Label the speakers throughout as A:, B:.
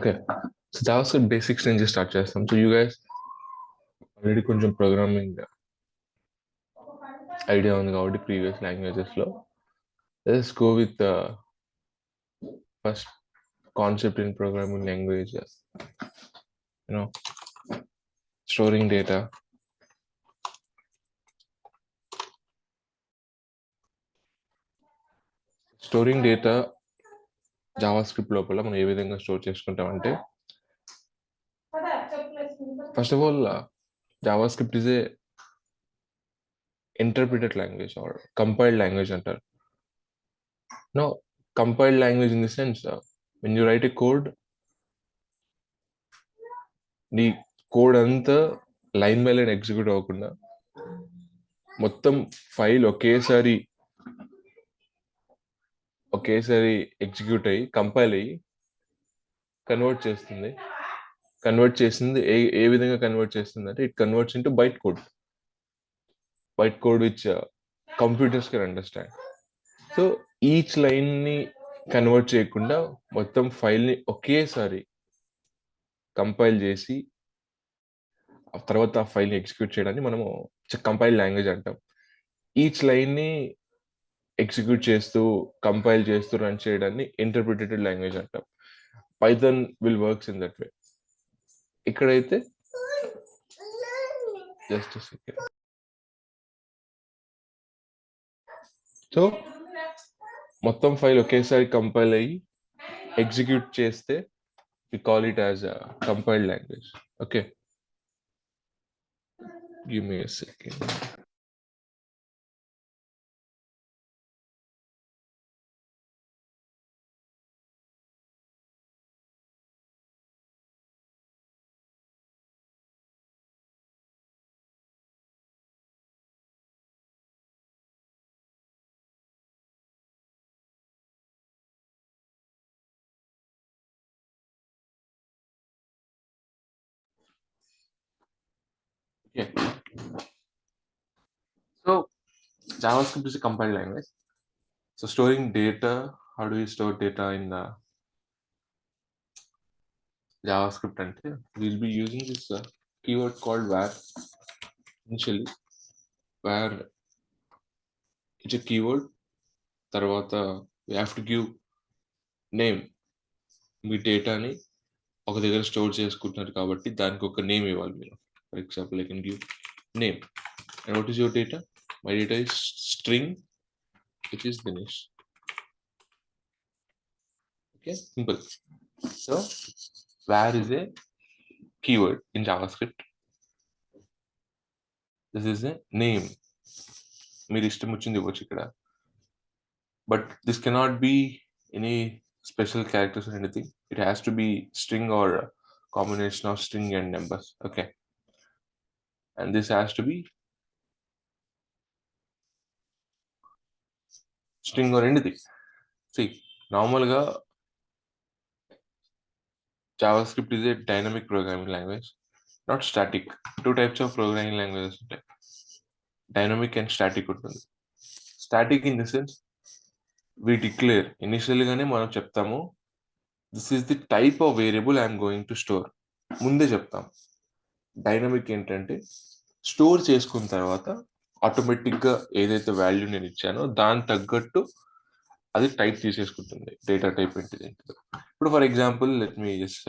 A: Okay. So JavaScript basics నుంచి start చేస్తాం. So you guys already కొంచెం ప్రోగ్రామింగ్ ఐడియా ఉంది కాబట్టి ప్రీవియస్ లాంగ్వేజెస్లో let's go with first concept in programming language you know storing data. Storing data JavaScript లోపల మనం ఏ విధంగా స్టోర్ చేసుకుంటామంటే first of all JavaScript is a interpreted language or compiled language అంటారు. No, compiled language in the sense when you write a code, నీ code అంతా line by line execute అవ్వకుండా మొత్తం ఫైల్ ఒకేసారి ఎగ్జిక్యూట్ అయ్యి కంపైల్ అయ్యి convert చేస్తుంది. ఏ విధంగా కన్వర్ట్ చేస్తుంది అంటే it converts into byte code which computers can understand. So each లైన్ని కన్వర్ట్ చేయకుండా మొత్తం ఫైల్ని ఒకేసారి కంపైల్ చేసి ఆ తర్వాత ఆ ఫైల్ని ఎగ్జిక్యూట్ చేయడాన్ని మనము కంపైల్ లాంగ్వేజ్ అంటాం. ఈచ్ లైన్ని ఎగ్జిక్యూట్ చేస్తూ కంపైల్ చేస్తూ రన్ చేయడాన్ని ఇంటర్ప్రిటెడ్ లాంగ్వేజ్ అంటాం. Python will works in that way. ఇక్కడైతే జస్ట్ సెకండ్. సో మొత్తం ఫైల్ ఒకేసారి కంపైల్ అయ్యి ఎగ్జిక్యూట్ చేస్తే we call it as a compiled language. Okay, give me a second. Okay, so JavaScript is a compiled language. So storing data, how do you store data in the JavaScript? And we'll be using this keyword called var. Initially, var it's a keyword. Tarvata we have to give name. మీ డేటాని ఒక దగ్గర store చేసుకుంటున్నారు కాబట్టి దానికి ఒక name ఇవ్వాలి మీరు. For example I can give name. And what is your data? My data is string, which is Dinesh. Okay, simple. So var is a keyword in JavaScript. This is a name. మీరు ఇష్టం వచ్చింది ఇవ్వచ్చు ఇక్కడ. But this cannot be any special characters or anything. It has to be string or a combination of string and numbers. Okay. And this has to be string or anything. See, normally JavaScript is a dynamic programming language, not static. Two types of programming languages, dynamic and static. Static in the sense we declare initially gaane manam cheptamu this is the type of variable I am going to store. ముందే చెప్తాం. Dynamic ఏంటంటే store చేసుకున్న తర్వాత ఆటోమేటిక్గా ఏదైతే value నేను ఇచ్చానో దాని తగ్గట్టు అది టైప్ తీసేసుకుంటుంది. డేటా టైప్ ఏంటిది. ఇప్పుడు for example let me just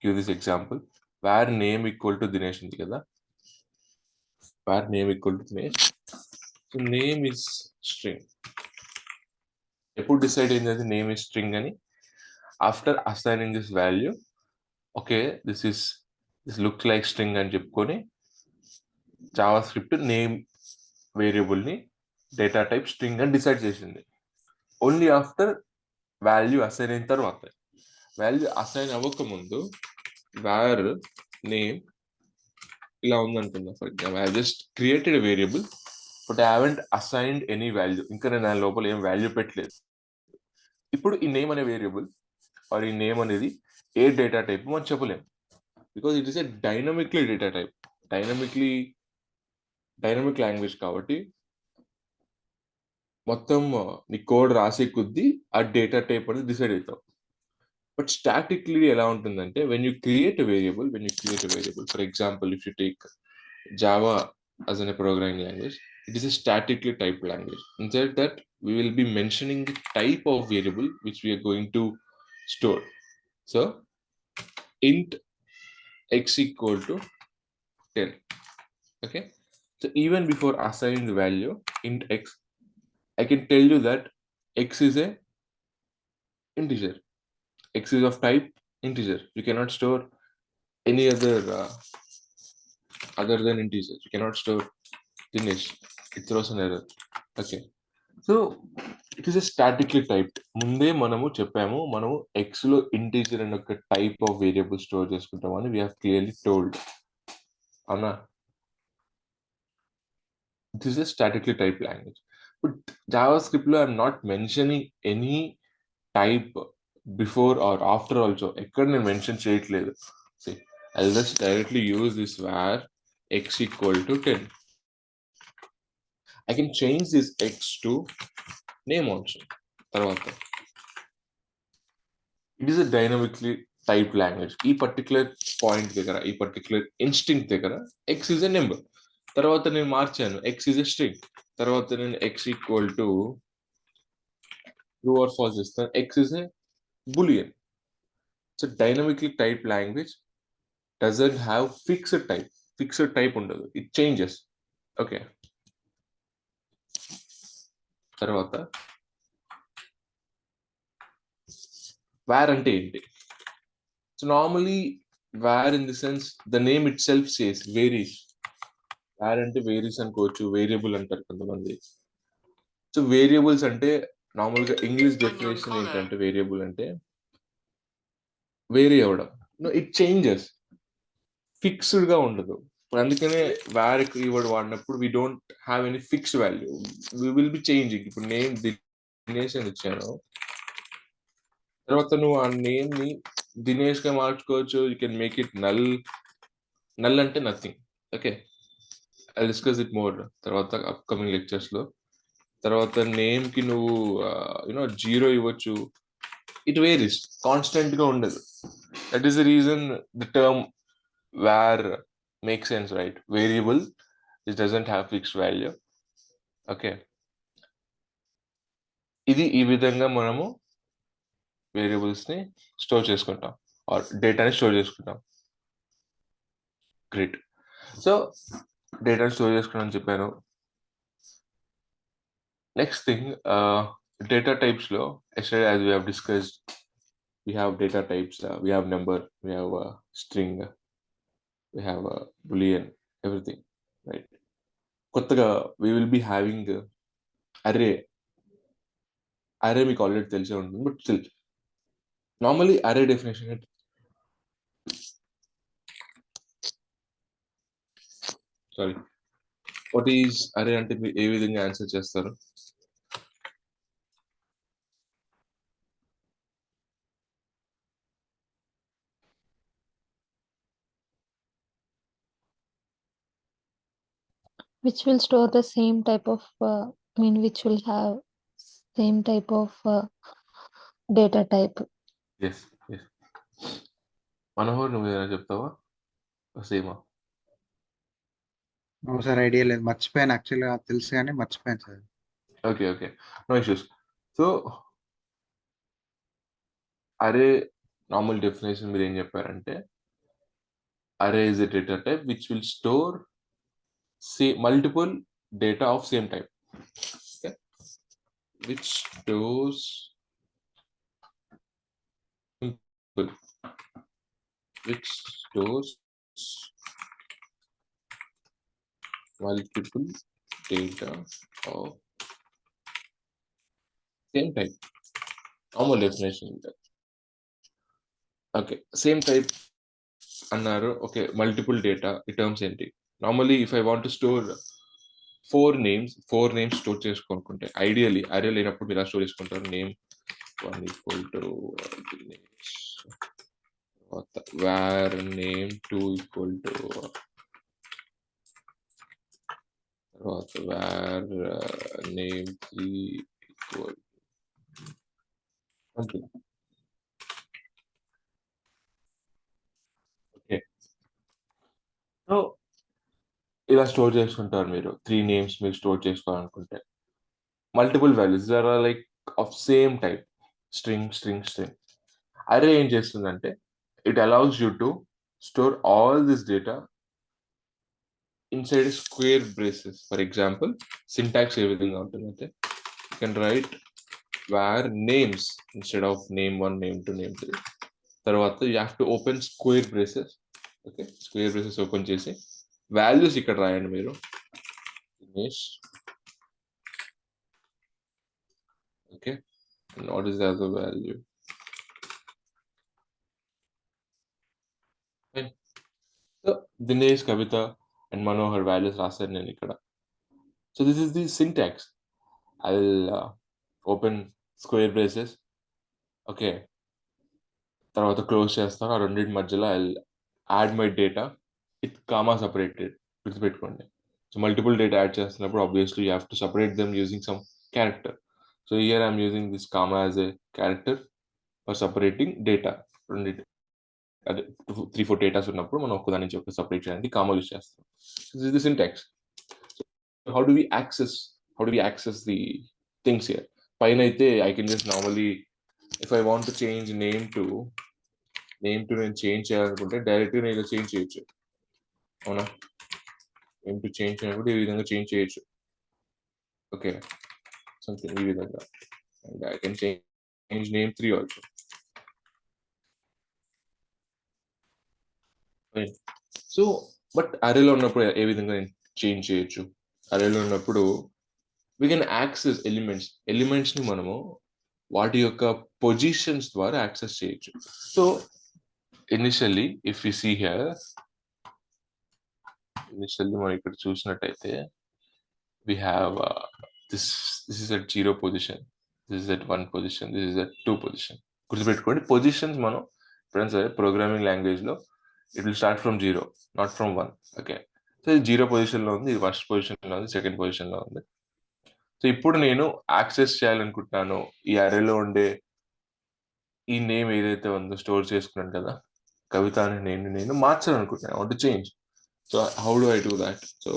A: give this example. War name equal to Dinesh ఉంది కదా. War name equal to Dinesh. So name is string. ఎప్పుడు డిసైడ్ అయింది అది నేమ్ ఇస్ స్ట్రింగ్ అని? After assigning this value, okay this looks like string అని చెప్పుకొని JavaScript name వేరియబుల్ని data type string అని డిసైడ్ చేసింది. ఓన్లీ ఆఫ్టర్ వాల్యూ అసైన్ అయిన తర్వాత. వాల్యూ అసైన్ అవ్వకముందు వార్ నేమ్ ఇలా ఉందనుకుందాం. For example I just created variable but I haven't assigned any value. ఇంకా నేను దాని లోపల ఏం వాల్యూ పెట్టలేదు. ఇప్పుడు ఈ నేమ్ అనే వేరియబుల్ ఆర్ ఈ నేమ్ అనేది ఏ డేటా టైప్ మనం చెప్పలేము. Because it is a dynamically data type. Dynamic language కాబట్టి మొత్తం నీ కోడ్ రాసే కొద్దీ ఆ డేటా టైప్ అనేది డిసైడ్ అవుతాం. బట్ స్టాటిక్లీ ఎలా ఉంటుందంటే when you create a variable, for example, if you take Java as a programming language, it is a statically typed language. Instead that we will be mentioning the type of variable which we are going to store. So int x equal to 10. Okay, so even before assigning the value int x, I can tell you that x is a integer. X is of type integer. You cannot store any other than integer. You cannot store Dinesh. It throws an error. Okay, so it is a statically typed. ముందే మనము చెప్పాము మనము x లో integer అనే ఒక type of variable store చేసుకుంటామని we have clearly told. అవునా? This is a statically typed language. But JavaScript లో I'm not mentioning any type before or after also. ఎక్కడ నేను మెన్షన్ చేయట్లేదు. See, I'll just directly use this var x equal to 10. I can change this x to name also. తర్వాత it is a dynamically typed language. ఈ particular point దగ్గర, ఈ particular instinct దగ్గర x is a number. తర్వాత నేను మార్చాను x is a string. తర్వాత నేను x equal to true or false ఇస్తాను, x is a boolean. So dynamically typed language doesn't have fixed type. Fixed type ఉండదు, it changes. Okay, తర్వాత var అంటే ఏంటి? So normally var in the sense the name itself says varies. var అంటే varies అనుకోవచ్చు, variable అంటారు కొంతమంది. So variables అంటే నార్మల్గా ఇంగ్లీష్ డెఫినేషన్ ఏంటంటే వేరియబుల్ అంటే వేరీ అవ్వడం. ఇట్ చేంజెస్, ఫిక్స్డ్ గా ఉండదు. అందుకనే var కీవర్డ్ వాడినప్పుడు we don't have any fixed value, we will be changing. ఇప్పుడు నేమ్ దినేష్ అని ఇచ్చాను, తర్వాత నువ్వు ఆ నేమ్ ని దినేష్ గా మార్చుకోవచ్చు. You can make it null. Null అంటే nothing. Okay, I discuss it more తర్వాత అప్కమింగ్ లెక్చర్స్ లో. తర్వాత నేమ్ కి నువ్వు యూనో జీరో ఇవ్వచ్చు. ఇట్ వేరీస్, కాన్స్టెంట్ గా ఉండదు. That is the reason the term var makes sense, right? Variable, it doesn't have fixed value. Okay, ఇది ఈ విధంగా మనము వేరియబుల్స్ ని స్టోర్ చేసుకుంటాం ఆర్ డేటాని స్టోర్ చేసుకుంటాం. గ్రేట్. సో డేటాని స్టోర్ చేసుకున్నాం చెప్పాను. నెక్స్ట్ థింగ్, డేటా టైప్స్ లో yesterday as we have discussed, we have data types, we have number, we have string, we have boolean, everything, right? కొత్తగా we will be having array. అరే మీకు already తెలిసే ఉంటుంది, but still normally అరే definition sorry what is అరే అంటే మీరు ఏ విధంగా ఆన్సర్ చేస్తారు?
B: which will store the same type of which will have same type of data type.
A: Yes yes. Manohar నువ్వు ఏదైనా చెప్తావా? సేమా?
C: సార్ ఐడియా లేదు, మర్చిపోయాను. యాక్చువల్గా తెలుసు కానీ మర్చిపోయాను sir.
A: Okay okay, no issues. So array normal definition మీరు ఏం చెప్పారంటే array is a data type which will store multiple data of same type. Okay, which stores multiple data of same type. Normal definition. Okay, same type అన్నారు. Okay, multiple data ఈ terms ఏంటి? Normally if I want to store four names store చేసుకోనుకుంటే ideally array లేనప్పుడు మీరు store చేసుకుంటారు. Name 1 equal to var name 2 equal to var name 3 equal something. Okay. So ఇలా store చేసుకుంటారు మీరు 3 నేమ్స్ మీరు స్టోర్ చేసుకోవాలనుకుంటే. Multiple values are like of same type string. Array ఏం చేస్తుందంటే it allows you to store all this data inside square braces. For example syntax ఏ విధంగా ఉంటుందంటే you can write where names instead of name 1, name 2, name 3. తర్వాత you have to open square braces. Okay, square braces open చేసి values ఇక్కడ రాయండి మీరు. Dinesh. Okay, and what is the other value? Fine. So Dinesh, Kavitha and Manohar values రాశాను నేను ఇక్కడ. So this is the syntax. I will open square braces. Okay, తర్వాత close చేస్తాను. ఆ రెండింటి మధ్యలో I add my data with comma separated. గుర్తుపెట్టుకోండి. So multiple data add చేస్తున్నప్పుడు obviously you have to separate them using some character. So here I'm using this comma as a character for separating data. రెండింటి అదే 3-4 datas ఉన్నప్పుడు మనం ఒకదాని నుంచి ఒక separate చేయడానికి కామా యూజ్ చేస్తాం. This is the syntax. How do we access the things here? పైన అయితే I can just normally if I want to change name to నేను చేంజ్ చేయాలనుకుంటే డైరెక్ట్గా నేను ఇలా చేంజ్ చేయొచ్చు. అవునా? నేమ్ టు చేంజ్ చేయాలనుకుంటే ఈ విధంగా చేంజ్ చేయొచ్చు. ఓకే, సంథింగ్ ఈ విధంగా. And I can change name 3 also. So but అరేలో ఉన్నప్పుడు ఏ విధంగా నేను చేంజ్ చేయొచ్చు? అరేలో ఉన్నప్పుడు వీ కెన్ యాక్సెస్ ఎలిమెంట్స్ని మనము వాటి యొక్క పొజిషన్స్ ద్వారా యాక్సెస్ చేయొచ్చు. So initially if you see here, initially మనం ఇక్కడ చూసినట్టయితే we have this is at 0 position, this is at 1 position, this is at 2 position. గుర్తుపెట్టుకోండి, పొజిషన్స్ మనం ఎప్పుడైనా సరే ప్రోగ్రామింగ్ లాంగ్వేజ్ లో it will start from 0, not from 1. Okay, so ఇది 0 position లో ఉంది, ఇది ఫస్ట్ పొజిషన్ లో ఉంది, సెకండ్ పొజిషన్ లో ఉంది. సో ఇప్పుడు నేను యాక్సెస్ చేయాలనుకుంటున్నాను ఈ అరేలో ఉండే ఈ నేమ్ ఏదైతే ఉందో స్టోర్ చేసుకున్నాను కదా, కవిత అనే నేమ్ నేను మార్చాలనుకుంటున్నాను. I want to change. So how do I do that? So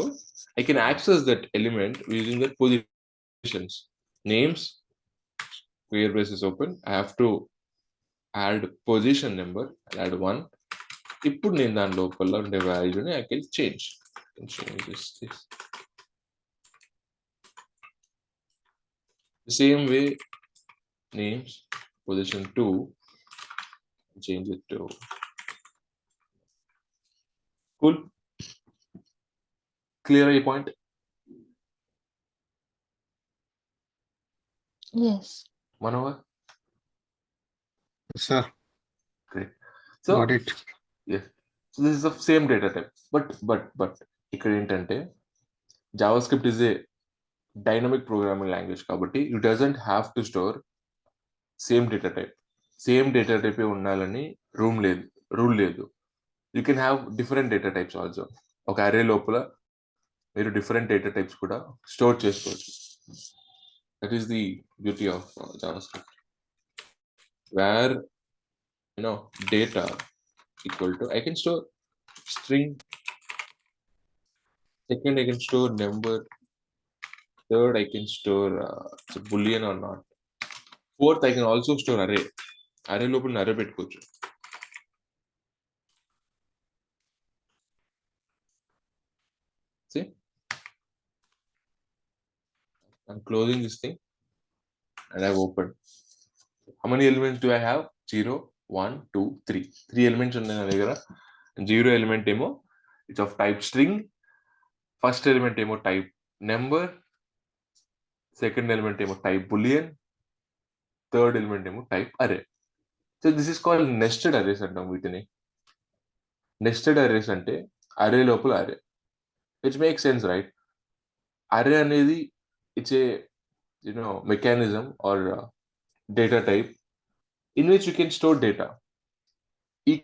A: I can access that element using the positions. Names, square braces open. I have to add position number. I'll add 1. ఇప్పుడు నేను దాని లోపల ఉండే వాల్యూని I can change. I can change this. The same way, names, position 2, change it to. Cool. Clear a point?
B: Yes.
A: Manohar?
C: Yes, sir.
A: Great. So
C: Got it.
A: yes. So this is the same data type. But ఇక్కడ ఏంటంటే JavaScript is a dynamic programming language కాబట్టి you doesn't have to store same data type. Same data type ఉండాలని rule లేదు. You can have different data types also. ఒక array లోపల మీరు different data types కూడా store చేసుకోవచ్చు. That is the beauty of JavaScript, var data equal to I can store string, second I can store number, third I can store it's a boolean or not, fourth I can also store array. Array లోపల array పెట్టుకోవచ్చు. See, I'm closing this thing and I've opened. How many elements do I have? 0, 1, 2, 3. 3 elements ఉన్నాయి నా దగ్గర. 0 element ఏమో it's of type string, first element ఏమో type number, second element ఏమో type boolean, third element ఏమో type array. So this is called nested arrays అంటాం వీటిని. Nested arrays అంటే array లోపల array, which makes sense, right? Array అనేది it's a mechanism or data type in which you can store data. ఈ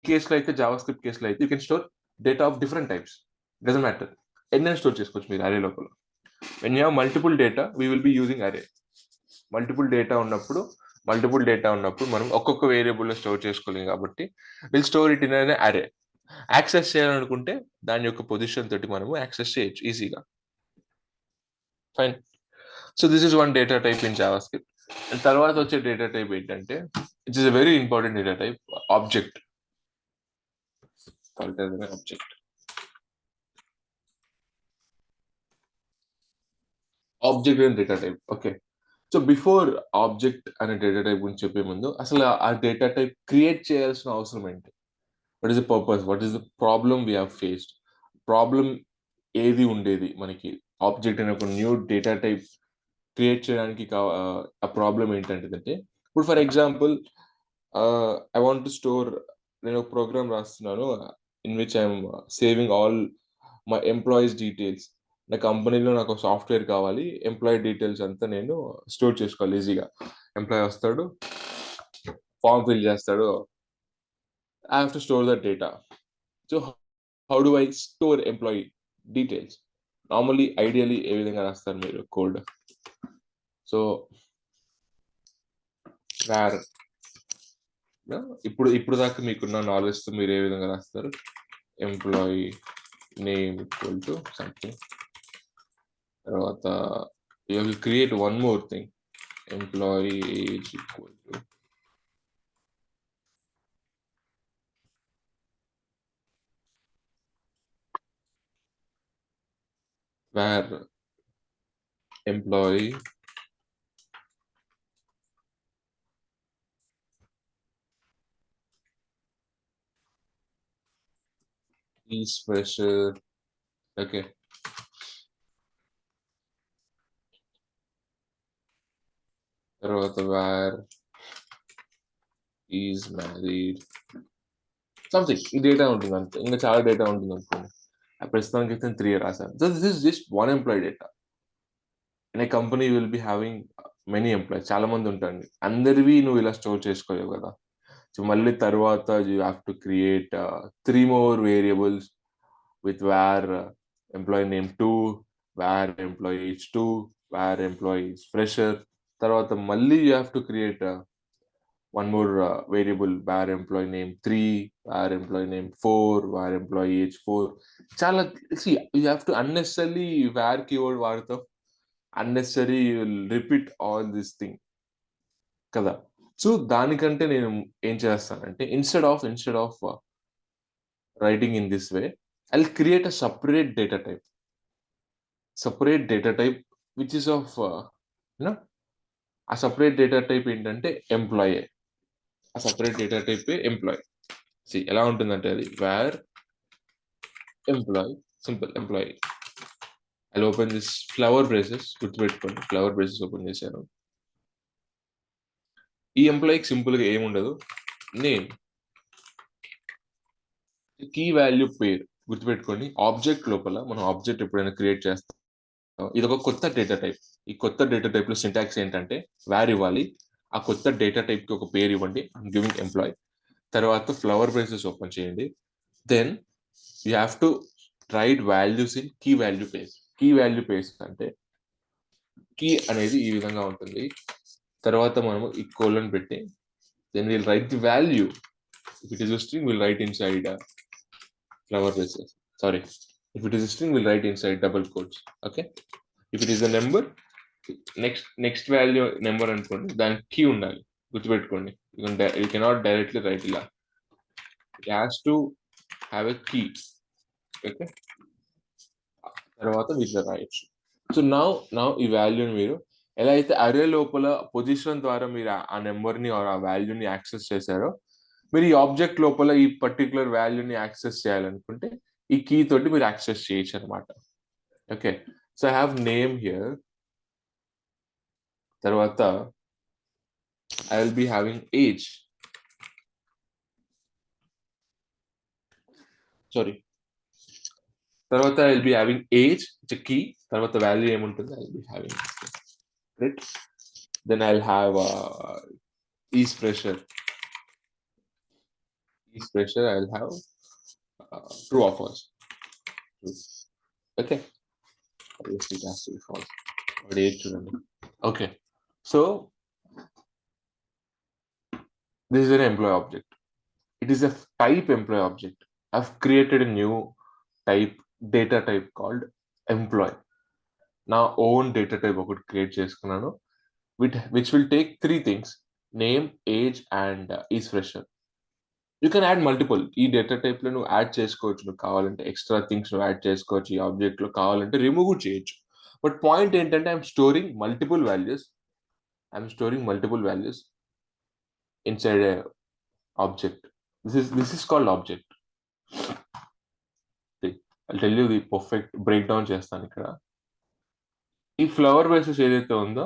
A: కేసులో అయితే JavaScript కేసులో అయితే you can store data of different types. Doesn't matter. ఎన్నైనా store చేసుకోవచ్చు మీరు array లోపల. When you have multiple data, we will be using array. Multiple data ఉన్నప్పుడు మల్టిపుల్ డేటా ఉన్నప్పుడు మనం ఒక్కొక్క వేరియబుల్లో స్టోర్ చేసుకోలేం కాబట్టి will store it in an అరే. యాక్సెస్ చేయాలనుకుంటే దాని యొక్క పొజిషన్ తోటి మనము యాక్సెస్ చేయొచ్చు ఈజీగా. Fine. So this is one data type in JavaScript. And తర్వాత వచ్చే డేటా టైప్ ఏంటంటే it is a very important data type, object. Object and data type. Okay, so before object అనే డేటా టైప్ గురించి చెప్పే ముందు అసలు ఆ డేటా టైప్ క్రియేట్ చేయాల్సిన అవసరం ఏంటి? What is the purpose, what is the problem we have faced? Problem ఏది ఉండేది మనకి ఆబ్జెక్ట్ అనే ఒక న్యూ డేటా టైప్ క్రియేట్ చేయడానికి ఆ ప్రాబ్లం ఏంటంటే, ఇప్పుడు for example I want to store, నేను ఒక ప్రోగ్రామ్ రాస్తున్నాను in which I'm saving all my employees details. నా కంపెనీలో నాకు ఒక సాఫ్ట్వేర్ కావాలి, ఎంప్లాయీ డీటెయిల్స్ అంతా నేను స్టోర్ చేసుకోవాలి ఈజీగా. ఎంప్లాయీ వస్తాడు, ఫామ్ ఫిల్ చేస్తాడు, I have to store that data. So how do I store employee details? Normally ideally ఏ విధంగా రాస్తారు మీరు కోడ్? సో వేర్, ఇప్పుడు దాకా మీకున్న నాలెడ్జ్ తో మీరు ఏ విధంగా రాస్తారు? Employee name equal to something, తర్వాత you will create one more thing, employee age equal to where employee is fresher. Okay, తర్వాత వేర్ ఈజ్ మ్యారీడ్ సంథింగ్. ఈ డేటా ఉంటుంది అంతే, ఇంకా చాలా డేటా ఉంటుంది అనుకోండి. ప్రస్తుతానికి అయితే 3 రాశాను. So this is just one employee data. In a company will be having many employees, చాలా మంది ఉంటారండి. అందరివి నువ్వు ఇలా స్టోర్ చేసుకోలేవు కదా. సో మళ్ళీ తర్వాత you have to create 3 more variables with wear employee name 2, wear employee age 2, wear employee fresher. తర్వాత మళ్ళీ you have to create one more variable, var employee name 3, var employee name 4, var employee age 4. Chala, see, you have to unnecessarily var keyword వాడతాం, unnecessary you will repeat all this thing కదా. So దానికంటే నేను ఏం చేస్తానంటే, instead of writing in this way, I'll create a separate data type which is of a separate data type ఏంటంటే employee. ఆ separate data type employee. సి ఎలా ఉంటుందంటే అది var employee, simple employee. I open this flower braces, గుర్తుపెట్టుకోండి flower braces open చేశాను. ఈ ఎంప్లాయీకి simple గా ఏముండదు, నేమ్, కీ వాల్యూ పేరు. గుర్తుపెట్టుకోండి ఆబ్జెక్ట్ లోపల మనం ఆబ్జెక్ట్ ఎప్పుడైనా క్రియేట్ చేస్తాం, ఇది ఒక కొత్త డేటా టైప్. ఈ కొత్త డేటా టైప్ లో సింటాక్స్ ఏంటంటే వేర్ ఇవ్వాలి, ఆ కొత్త డేటా టైప్ కి ఒక పేరు ఇవ్వండి, ఐమ్ గివింగ్ ఎంప్లాయీ. తర్వాత ఫ్లవర్ బ్రేసెస్ ఓపెన్ చేయండి. Then you have to write values in key value pairs. Key value pairs అంటే కీ అనేది ఈ విధంగా ఉంటుంది. తర్వాత మనము ఈ కోలన్ పెట్టి then will write the value. If it is a string, we'll write inside flower braces. Sorry, if it is a string, we'll write inside double quotes. Okay, if it is a number, next value number అనుకోండి, దానికి key ఉండాలి. గుర్తుపెట్టుకోండి, you cannot directly write ఇలా, it has to have a key. Okay, తర్వాత వీటిలో రాయొచ్చు. So now ఈ వాల్యూని మీరు ఎలా అయితే అరే లోపల పొజిషన్ ద్వారా మీరు ఆ నెంబర్ని ఆ వాల్యూని యాక్సెస్ చేశారో, మీరు ఈ ఆబ్జెక్ట్ లోపల ఈ పర్టికులర్ వాల్యూని యాక్సెస్ చేయాలనుకుంటే ఈ కీ తోటి మీరు యాక్సెస్ చేయొచ్చు అనమాట. Okay, so I have name here. తర్వాత I will be having age, sorry, తర్వాత I will be having age key. తర్వాత వాల్యూ ఏముంటుంది, I will be having right. Then I will have is fresher. Each pressure I'll have true or false. True. Okay, yes, it has to be false. But 8 చూడండి. Okay, so this is an employee object. It is a type employee object. I've created a new type, data type called employee. నా own data type ఒకటి create చేసుకున్నాను, which will take three things: name, age, and is fresher. You can add multiple. ఈ data type లో నువ్వు add చేసుకోవచ్చు, నువ్వు కావాలంటే extra things నువ్వు యాడ్ చేసుకోవచ్చు, ఈ ఆబ్జెక్ట్ లో కావాలంటే రిమూవ్ కూడా చేయొచ్చు. బట్ పాయింట్ ఏంటంటే I'm storing multiple values inside a object. This is called object. I tell you the perfect break down చేస్తాను ఇక్కడ. ఈ ఫ్లవర్ బేసిస్ ఏదైతే ఉందో,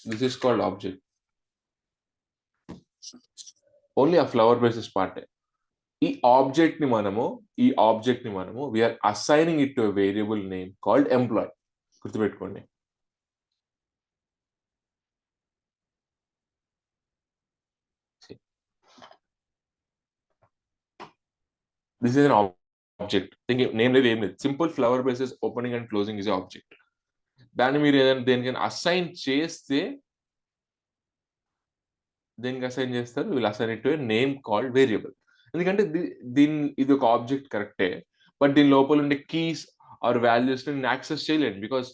A: this is called object. Only ఆ ఫ్లవర్ బేసిస్ పార్టే. ఈ ఆబ్జెక్ట్ ని మనము we're assigning it to variable name called employee. గుర్తుపెట్టుకోండి. This is an object. Name లేదు, ఏం లేదు. Simple flower braces opening and closing is object. దాన్ని మీరు ఏదైనా దేనికైనా అసైన్ చేస్తే దేనికి అసైన్ చేస్తారు? వీళ్ళు assign it to name called variable. ఎందుకంటే ఇది ఒక ఆబ్జెక్ట్ కరెక్టే, బట్ దీని లోపల ఉండే కీస్ ఆర్ వాల్యూస్ నేను యాక్సెస్ చేయలేను, because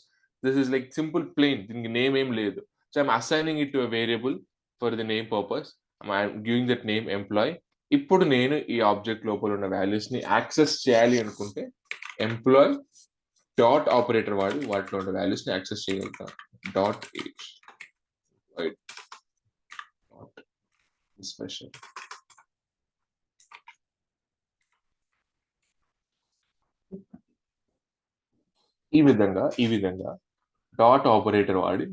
A: this is like simple plain. దీనికి నేమ్ ఏం లేదు. So I'm assigning it to variable for the name purpose. I'm giving that name employee. ఇప్పుడు నేను ఈ ఆబ్జెక్ట్ లోపల ఉన్న వాల్యూస్ ని యాక్సెస్ చేయాలి అనుకుంటే ఎంప్లాయ్ డాట్ ఆపరేటర్ వాటిలో ఉన్న వాల్యూస్ ని యాక్సెస్ చేయగలుగుతాను. Dot age special. ఈ విధంగా డాట్ ఆపరేటర్ వాడి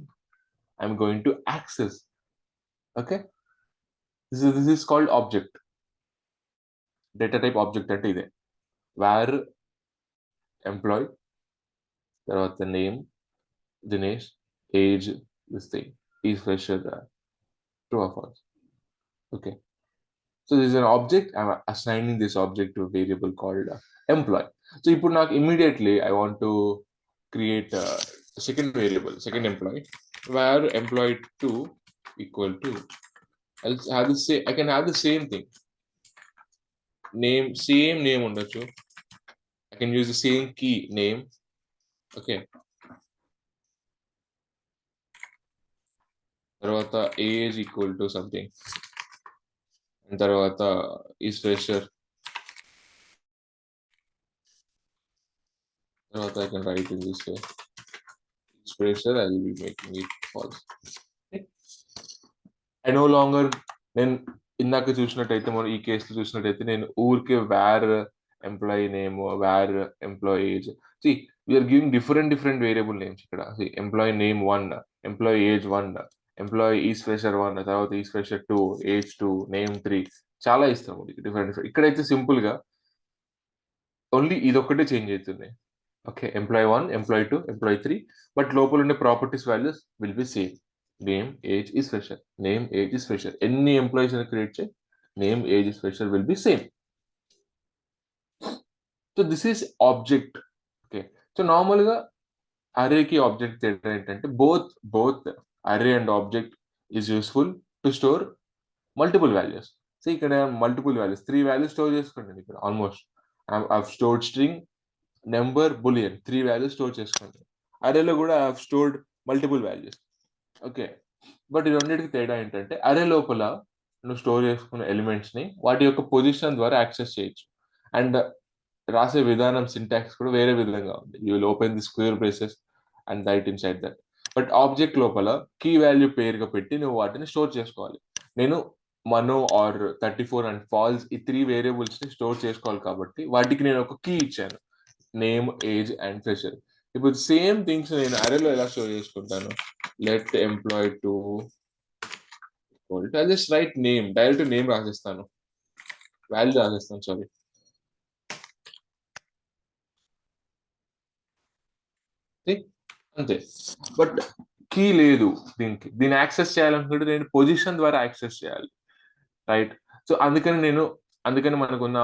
A: I'm going to access. Okay, this is called object. Data type object అంటే ఇదే. వేర్ ఎంప్లాయ్, తర్వాత name Dinesh, age this thing, is fresher, true or false. Okay, so this is an object. I'm assigning this object to a variable called employee. So ఇప్పుడు నాకు immediately I want to create a second variable, second employee, where employee2 equal to, I can have the same thing, same name ఉండొచ్చు. I can use the same key name. Okay, తర్వాత age equal to something, తర్వాత is fresher, తర్వాత I can write in this way, is fresher, I will be making it false. I no longer, నేను ఇందాక చూసినట్టయితే, మనం ఈ కేసులో చూసినట్టయితే నేను ఊరికే wear employee name, wear employee age. See, we are giving different variable names ఇక్కడ. See, employee name 1, employee age 1, employee is fresher 1, తర్వాత ఈజ్ ఫ్రెషర్ 2, ఏజ్ 2, నేమ్ 3, చాలా ఇస్తాము డిఫరెంట్. ఇక్కడైతే సింపుల్ గా ఓన్లీ ఇదొక్కటే చేంజ్ అవుతుంది. Okay, employee 1, employee 2, employee 3, but లోపల ఉండే properties values will be same. Name, age, is fresher, name, age, is fresher. ఎన్ని ఎంప్లాయీస్ క్రియేట్ చేయి, name, age, is fresher will be same. So this is object. Okay, so normal గా అరేకి object తేడా ఏంటంటే both అరే and object is useful to store multiple values. So ఇక్కడ multiple values 3 values store చేసుకోండి. ఇక్కడ almost I stored string, number, boolean, 3 values store చేసుకోండి. అరేలో కూడా I stored multiple values. Okay, but ఈ రెండింటికి తేడా ఏంటంటే అరే లోపల నువ్వు స్టోర్ చేసుకున్న ఎలిమెంట్స్ ని వాటి యొక్క పొజిషన్ ద్వారా యాక్సెస్ చేయొచ్చు, అండ్ రాసే విధానం, సింటాక్స్ కూడా వేరే విధంగా ఉంది. You will open the square braces and right in side that. But object లోపల కీ వాల్యూ పేరుగా పెట్టి నువ్వు వాటిని స్టోర్ చేసుకోవాలి. నేను మను ఆర్ 34 అండ్ ఫాల్స్, ఈ 3 వేరియబుల్స్ ని స్టోర్ చేసుకోవాలి కాబట్టి వాటికి నేను ఒక కీ ఇచ్చాను, నేమ్, ఏజ్ అండ్ ఫ్రెషర్. ఇప్పుడు సేమ్ థింగ్స్ నేను అరేలో ఎలా స్టోర్ చేసుకుంటాను? Let employee two I just write name, direct name రాసేస్తాను, వాల్యూ రాసేస్తాను, సారీ. అంతే. బట్ కీ లేదు దీన్ని యాక్సెస్ చేయాలనుకుంటే నేను పొజిషన్ ద్వారా యాక్సెస్ చేయాలి, రైట్? సో అందుకని మనకున్న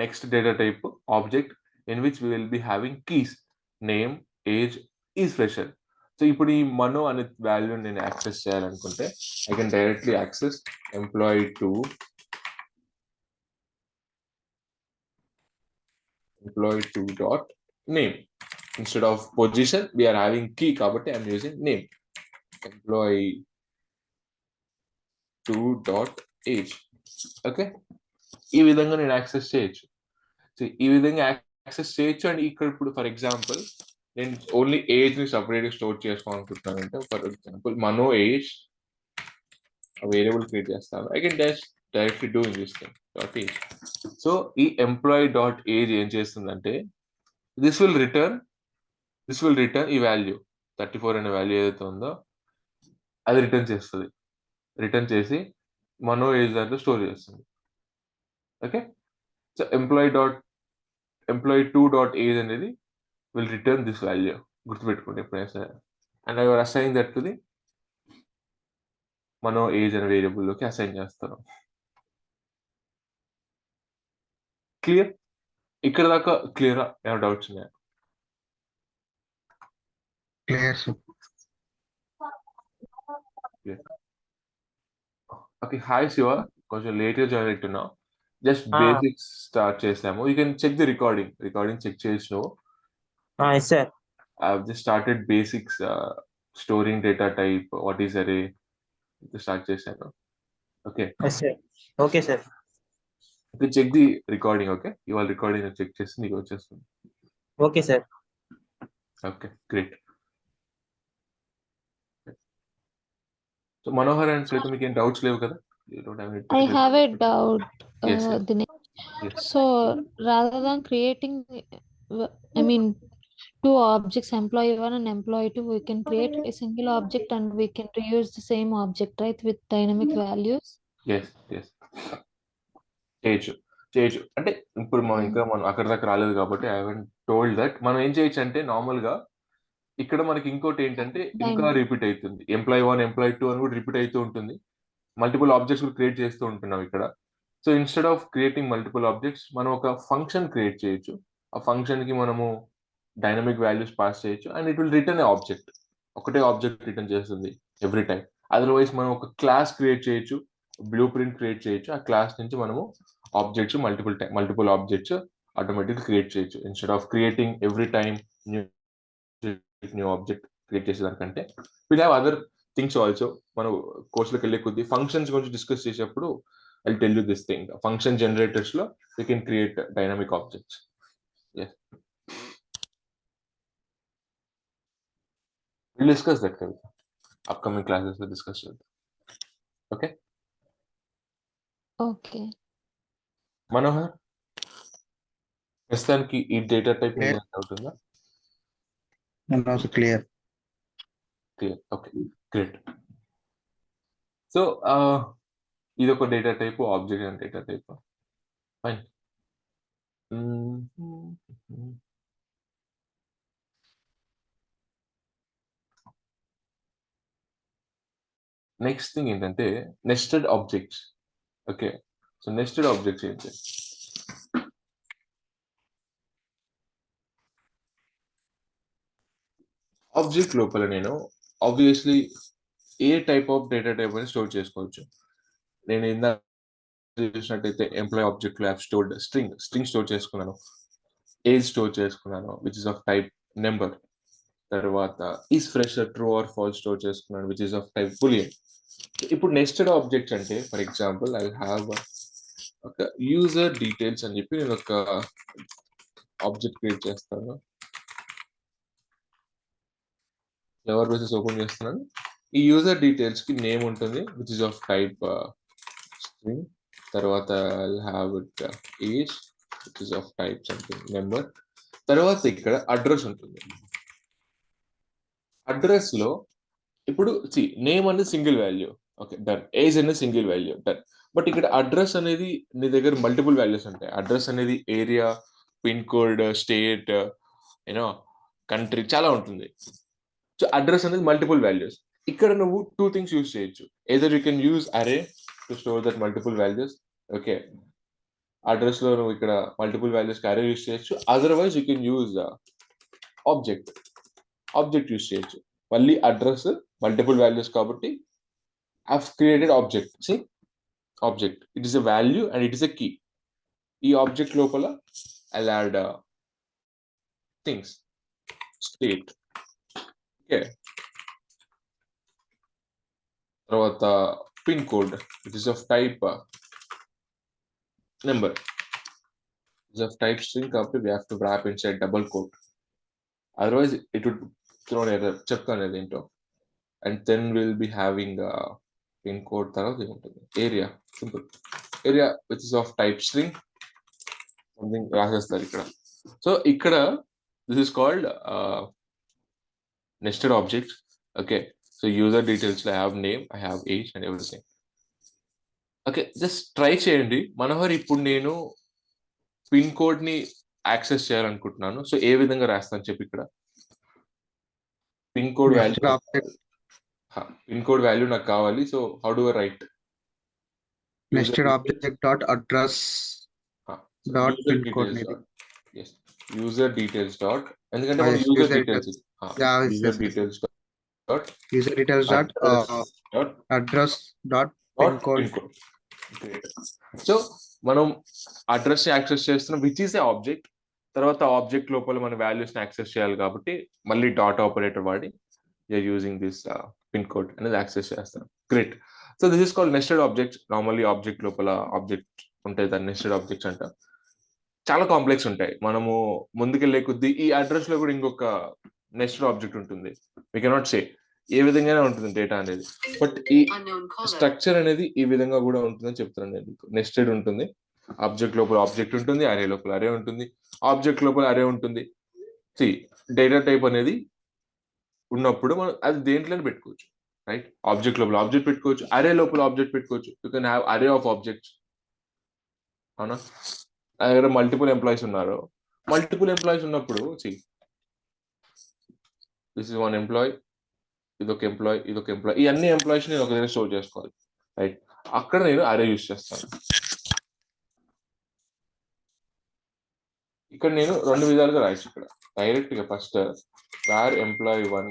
A: next data type object in which we will be having keys, name, age, is fresher. So ఇప్పుడు ఈ మను అనే వాల్యూ నేను యాక్సెస్ చేయాలనుకుంటే I can directly access employee2 dot name. Instead of position we are having key కాబట్టి I'm using name. employee2 dot age. Okay, ఈ విధంగా నేను access చేయొచ్చు. సో ఈ విధంగా యాక్సెస్ చేయొచ్చు. అండ్ ఇక్కడ ఇప్పుడు ఫర్ ఎగ్జాంపుల్ నేను ఓన్లీ ఏజ్ ని సపరేట్ స్టోర్ చేసుకోవాలనుకుంటున్నానంటే ఫర్ ఎగ్జాంపుల్ మనో ఏజ్ వేరియబుల్ క్రియేట్ చేస్తాను. I can directly do in this thing dot age. So ఈ ఎంప్లాయీ డాట్ ఏజ్ ఏం చేస్తుందంటే దిస్ విల్ రిటర్న్ ఈ వాల్యూ 34 అనే వాల్యూ ఏదైతే ఉందో అది రిటర్న్ చేస్తుంది. రిటర్న్ చేసి మనో ఏజ్ దాంట్లో స్టోర్ చేస్తుంది. Okay, so employee2 dot age అనేది will return this value. గుర్తుపెట్టుకోండి ఎప్పుడైనా సరే. And I or assign that to the మనో ఏజ్ అనే వేరియబుల్ లోకి అసైన్ చేస్తాను. క్లియర్? ఇక్కడ దాకా క్లియరా? ఏమైనా డౌట్స్ ఉన్నాయా?
C: Clear sir.
A: Okay, hi Shiva, కొంచెం లేట్ గా జాయిన్ అవుతున్నావు. జస్ట్ బేసిక్స్ స్టార్ట్ చేసాము. You can check the recording check చేసినావు.
D: Yes, sir.
A: I've just started basics, storing data type, what is array, start చేశాను. Okay,
D: Yes, sir. Okay, sir.
A: you check the recording. Okay, ఇవాళ recording check చేసి నీకు వచ్చేస్తుంది.
D: Okay, sir.
A: Okay, great. So Manohar and Shweta, మీకు ఏం doubts లేవు కదా? You don't have any
B: I have a doubt,
A: Yes, yes.
B: Dinesh.
A: Yes.
B: So rather than creating, I mean, two objects, employee 1 and employee 2, we can create a single object and we can reuse the same object, right, with dynamic values.
A: Yes. చేయొచ్చు అంటే ఇప్పుడు మనం అక్కడ దాకా రాలేదు కాబట్టి I haven't told that. మనం ఏం చేయొచ్చు అంటే నార్మల్ గా ఇక్కడ మనకి ఇంకోటి ఏంటంటే ఇంకా రిపీట్ అవుతుంది. employee1 employee2 అని కూడా రిపీట్ అవుతూ ఉంటుంది. మల్టిపుల్ ఆబ్జెక్ట్స్ కూడా క్రియేట్ చేస్తూ ఉంటున్నాం ఇక్కడ. So instead of creating multiple objects మనం ఒక ఫంక్షన్ క్రియేట్ చేయొచ్చు. ఆ ఫంక్షన్ కి మనము డైనమిక్ వాల్యూస్ పాస్ చేయొచ్చు and it will return a object. ఒకటే ఆబ్జెక్ట్ రిటర్న్ చేస్తుంది ఎవ్రీ టైం. అదర్వైజ్ మనం ఒక క్లాస్ క్రియేట్ చేయొచ్చు, బ్లూ ప్రింట్ క్రియేట్ చేయొచ్చు. ఆ క్లాస్ నుంచి మనము objects multiple objects automatic create చేయొచ్చు. Instead of creating every time new object create చేసేదానికంటే will have other things also. మనం కోర్సులోకి వెళ్ళే కొద్ది ఫంక్షన్స్ గురించి డిస్కస్ చేసేప్పుడు I tell you this thing. Function generators లో you can create dynamic objects. We'll discuss that Kavita. Upcoming classes we'll discuss it. Okay?
B: Okay.
A: Manohar, ప్రస్తుతానికి ఈ data type
C: Clear.
A: మీద doubt ఉందా?
C: Also clear.
A: Clear. Okay, great. So ఇది ఒక data type, object and data type. Fine. Next thing ఏంటంటే nested objects. Okay, so nested objects ఏంటి? Object లోపల నేను ఆబ్వియస్లీ ఏ టైప్ ఆఫ్ డేటా టైప్ అని స్టోర్ చేసుకోవచ్చు. నేను ఇందాక చూసినట్టయితే ఎంప్లాయ్ ఆబ్జెక్ట్ లో స్టోర్డ్ స్ట్రింగ్ స్టోర్ చేసుకున్నాను, ఏజ్ స్టోర్ చేసుకున్నాను which is of type number. తర్వాత is fresher true or falls store చేసుకున్నాను which is of type boolean. ఇప్పుడు నెస్టెడ్ ఆబ్జెక్ట్స్ అంటే ఫర్ ఎగ్జాంపుల్ ఐ హ్యావ్ ఒక యూజర్ డీటెయిల్స్ అని చెప్పి నేను ఒక ఆబ్జెక్ట్ క్రియేట్ చేస్తాను. ఫ్లవర్ బేసెస్ ఓపెన్ చేస్తున్నాను. ఈ యూజర్ డీటెయిల్స్ కి నేమ్ ఉంటుంది which is of type string. తర్వాత I have it age which is of type something number. తర్వాత ఇక్కడ అడ్రస్ ఉంటుంది. అడ్రస్ లో ఇప్పుడు నేమ్ అనేది single value, okay done. Age అనేది సింగిల్ వాల్యూ, డన్. బట్ ఇక్కడ అడ్రస్ అనేది నీ దగ్గర మల్టిపుల్ వాల్యూస్ ఉంటాయి. అడ్రస్ అనేది area, pin code, state, you know country చాలా ఉంటుంది. సో అడ్రస్ అనేది మల్టిపుల్ వాల్యూస్. ఇక్కడ నువ్వు టూ థింగ్స్ యూజ్ చేయొచ్చు. ఎదర్ యూ కెన్ యూజ్ అరే to store that multiple values. Okay, address లో నువ్వు ఇక్కడ మల్టిపుల్ వాల్యూస్ అరే యూజ్ చేయొచ్చు. Otherwise you can use object use చేయొచ్చు. మళ్ళీ అడ్రస్ మల్టిపుల్ వాల్యూస్ కాబట్టి I've created object. See, object. It is a value and it is a key. ఈ object లోపల I'll add things. State. Okay. తర్వాత pin code. It is of type number. It is of type string కాబట్టి we have to wrap inside double quote. Otherwise it would throw an error. చెప్తాను అది ఏంటో. And then we'll be having pin code తర్వాత ఏముంటుంది area simple area which is of type string something రాసేస్తారు ఇక్కడ. So ఇక్కడ this is called nested object. Okay, so user details లో I have name, I have age and everything. Okay, just try చేయండి. మనోహర్ ఇప్పుడు నేను pin code ని access చేయాలనుకుంటున్నాను. సో ఏ విధంగా రాస్తాను చెప్పి ఇక్కడ pin code value pin code value నాకు కావాలి. So how do I right
C: nested object dot address dot pin code
A: user details dot ఎందుకంటే మనం user details
C: user details dot address dot pin code.
A: So మనం address ని access చేస్తున్నాం which is a object. తర్వాత object లోపల మన values ని access చేయాలి కాబట్టి మళ్ళీ డాట్ ఆపరేటర్ వాడి యూజింగ్ దిస్ పిన్ కోడ్ అనేది యాక్సెస్ చేస్తాం. Great. So this is called nested objects. Normally object లోపల ఆబ్జెక్ట్ ఉంటాయి, దాన్ని నెస్టెడ్ ఆబ్జెక్ట్స్ అంట. చాలా కాంప్లెక్స్ ఉంటాయి. మనము ముందుకెళ్ళే కొద్దీ ఈ అడ్రస్ లో కూడా ఇంకొక నెస్టెడ్ ఆబ్జెక్ట్ ఉంటుంది. వీ కెనాట్ సే ఏ విధంగానే ఉంటుంది డేటా అనేది, బట్ ఈ స్ట్రక్చర్ అనేది ఈ విధంగా కూడా ఉంటుందని చెప్తున్నాను నేను. నెస్టెడ్ ఉంటుంది, ఆబ్జెక్ట్ లోపల ఆబ్జెక్ట్ ఉంటుంది, అరే లోపల అరే ఉంటుంది, ఆబ్జెక్ట్ లోపల అరే ఉంటుంది. డేటా టైప్ అనేది ఉన్నప్పుడు మనం అది దేంట్లోనే పెట్టుకోవచ్చు, రైట్? ఆబ్జెక్ట్ లోపల ఆబ్జెక్ట్ పెట్టుకోవచ్చు, అరే లోపల ఆబ్జెక్ట్ పెట్టుకోవచ్చు. యూ కెన్ హ్యావ్ అరే ఆఫ్ ఆబ్జెక్ట్స్. అవునా? నా దగ్గర మల్టిపుల్ ఎంప్లాయీస్ ఉన్నారు. మల్టిపుల్ ఎంప్లాయీస్ ఉన్నప్పుడు దిస్ ఇస్ వన్ ఎంప్లాయీ, ఇదొక ఎంప్లాయీ, ఇదొక ఎంప్లాయీ, ఈ అన్ని ఎంప్లాయీస్ నేను ఒక దగ్గర స్టోర్ చేసుకోవాలి, రైట్? అక్కడ నేను అరే యూస్ చేస్తాను. ఇక్కడ నేను రెండు విధాలుగా రాయొచ్చు. ఇక్కడ డైరెక్ట్ గా first var employee1,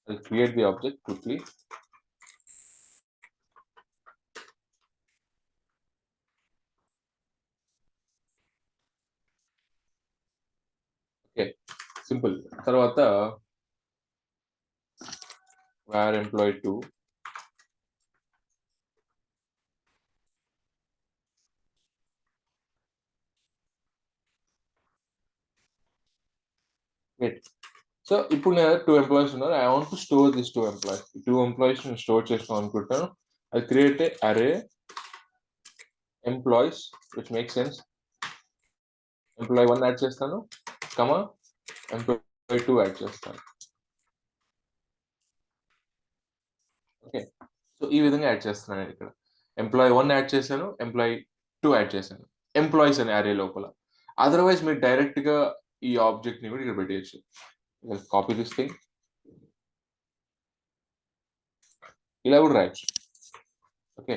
A: I'll create the object quickly. Okay, simple. తర్వాత var employee2, సో ఇప్పుడు నేను 2 ఎంప్లాయీస్ ఉన్నారు. I want to store this 2 employees. 2 employees నేను స్టోర్ చేసుకోవాలి అనుకుంటాను. ఐ క్రియేట్ ఏ అరే employees which make sense. employee1 add చేస్తాను, కమా employee2 add చేస్తాను. ఓకే, సో ఈ విధంగా యాడ్ చేస్తున్నాను నేను. ఇక్కడ employee1 యాడ్ చేశాను, employee2 యాడ్ చేశాను, ఎంప్లాయీస్ అనే అరే లోపల. అదర్వైజ్ మీరు డైరెక్ట్ గా ఈ ఆబ్జెక్ట్ ని కూడా ఇక్కడ పెట్టేయచ్చు. కాపీ దిస్ థింగ్, ఇలా కూడా రాయొచ్చు. Okay,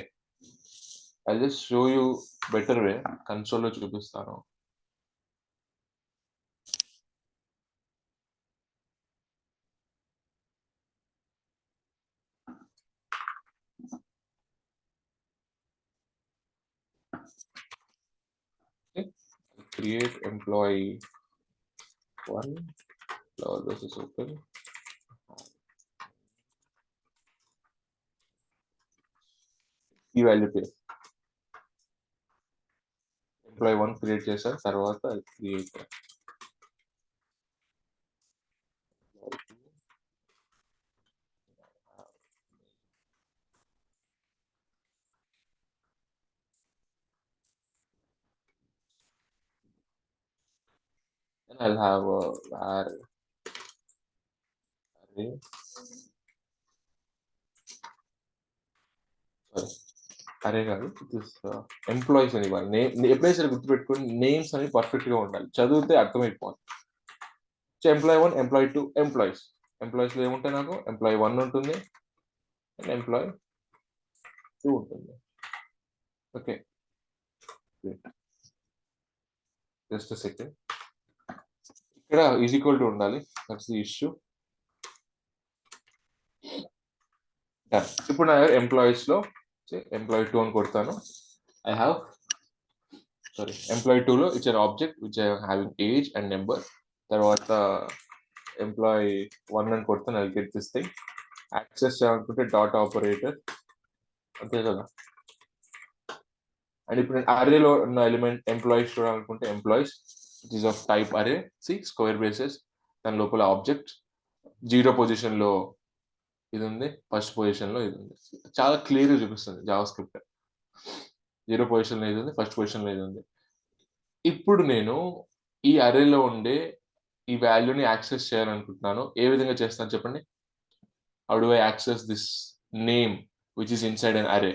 A: I just show you better way. Console లో చూపిస్తాను. Create employee1. Now this is open. Key value pair. employee1 create చేశాను. తర్వాత create and I'll have a var array. అరే కాదు, ఎంప్లాయీస్ అని ఇవ్వాలి. ఎప్పుడైనా సరే గుర్తుపెట్టుకోండి, నేమ్స్ అని పర్ఫెక్ట్ గా ఉండాలి, చదివితే అర్థమైపోవాలి. So employee1, employee2, employees. Employees లో ఏముంటాయి? నాకు employee1 ఉంటుంది అండ్ employee2 ఉంటుంది. Okay, just second. ఇక్కడ ఈజ్ ఈక్వల్ టు ఉండాలి, దట్స్ ది ఇష్యూ. ఇప్పుడు నా ఎంప్లాయీస్ లో ఎంప్లాయీ 2 అని కొడతాను. ఐ హ్యావ్ ఎంప్లాయీ 2 లో it's an object which I having age and number. తర్వాత ఎంప్లాయీ 1 అని కొడతాను, I get this thing. Access చేయాలనుకుంటే డాట్ ఆపరేటర్, అంతే కదా. అండ్ ఇప్పుడు నేను అరేలో ఉన్న ఎలిమెంట్ ఎంప్లాయీస్ చూడాలనుకుంటే employees it is of type అరే, స్క్వేర్ బ్రేసెస్, దాని లోపల ఆబ్జెక్ట్ 0 పొజిషన్ లో ఇది ఉంది, ఫస్ట్ పొజిషన్ లో ఇది ఉంది. చాలా క్లియర్ గా చూపిస్తుంది జావా స్క్రిప్ట్. 0 పొజిషన్ లో ఇది ఉంది, ఫస్ట్ పొజిషన్ లో ఇది ఉంది. ఇప్పుడు నేను ఈ అరేలో ఉండే ఈ వాల్యూని యాక్సెస్ చేయాలనుకుంటున్నాను. ఏ విధంగా చేస్తాను చెప్పండి? How do I access this name which is inside an array?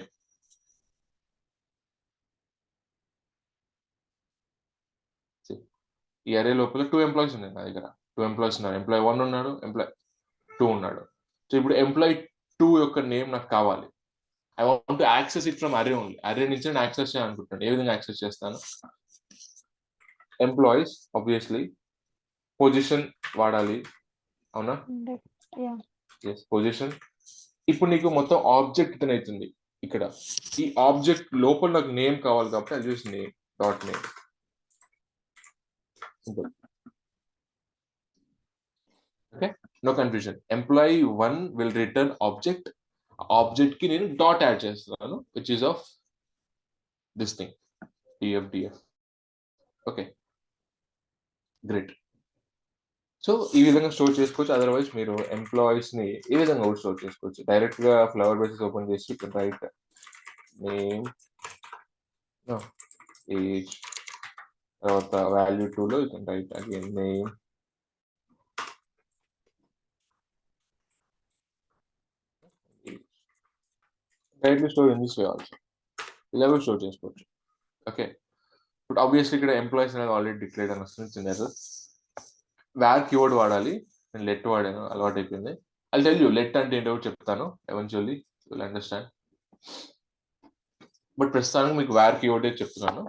A: ఈ అరే లోపల 2 ఎంప్లాయీస్ ఉన్నాయి నా దగ్గర. 2 ఎంప్లాయీస్ ఉన్నారు. ఎంప్లాయీ 1 ఉన్నాడు, ఎంప్లాయీ 2 ఉన్నాడు. సో ఇప్పుడు ఎంప్లాయీ 2 యొక్క నేమ్ నాకు కావాలి. I want to access it from అరే ఓన్లీ. అరే నుంచి నేను యాక్సెస్ చేయాలనుకుంటున్నాను. ఏ విధంగా యాక్సెస్ చేస్తాను? ఎంప్లాయీస్ ఆబ్వియస్లీ పొజిషన్ వాడాలి, అవునా? పొజిషన్. ఇప్పుడు నీకు మొత్తం ఆబ్జెక్ట్ ఇతను అవుతుంది. ఇక్కడ ఈ ఆబ్జెక్ట్ లోపల నాకు నేమ్ కావాలి కాబట్టి అది చూసి name dot name. Okay, no confusion. Employee 1 will return object. Object కి నేను డాట్ యాడ్ చేస్తున్నాను which is of this thing df. Okay, great. So ఈ విధంగా స్టోర్ చేసుకోవచ్చు. అదర్వైజ్ మీరు ఎంప్లాయీస్ ని ఏ విధంగా కూడా స్టోర్ చేసుకోవచ్చు. డైరెక్ట్ గా ఫ్లవర్ బేసెస్ ఓపెన్ చేసి రైట్ నేమ్, ఏజ్, తర్వాత వాల్యూ 2 లో right again name, directly store in this way also. ఇలా కూడా స్టోర్ చేసుకోవచ్చు. ఓకే, ఇప్పుడు ఆబ్వియస్లీ ఇక్కడ ఎంప్లాయీస్ అనేది ఆల్రెడీ డిక్లేర్ అని వస్తుంది. చిన్న వ్యార్ కీవర్డ్ వాడాలి. నేను లెట్ వాడాను, అలవాటు అయిపోయింది. ఐ టెల్ యూ లెట్ అంటే ఏంటో చెప్తాను, ఎవెన్చువల్లీ విల్ అండర్స్టాండ్. బట్ ప్రస్తుతానికి మీకు వ్యార్ కీవర్డే చెప్తున్నాను.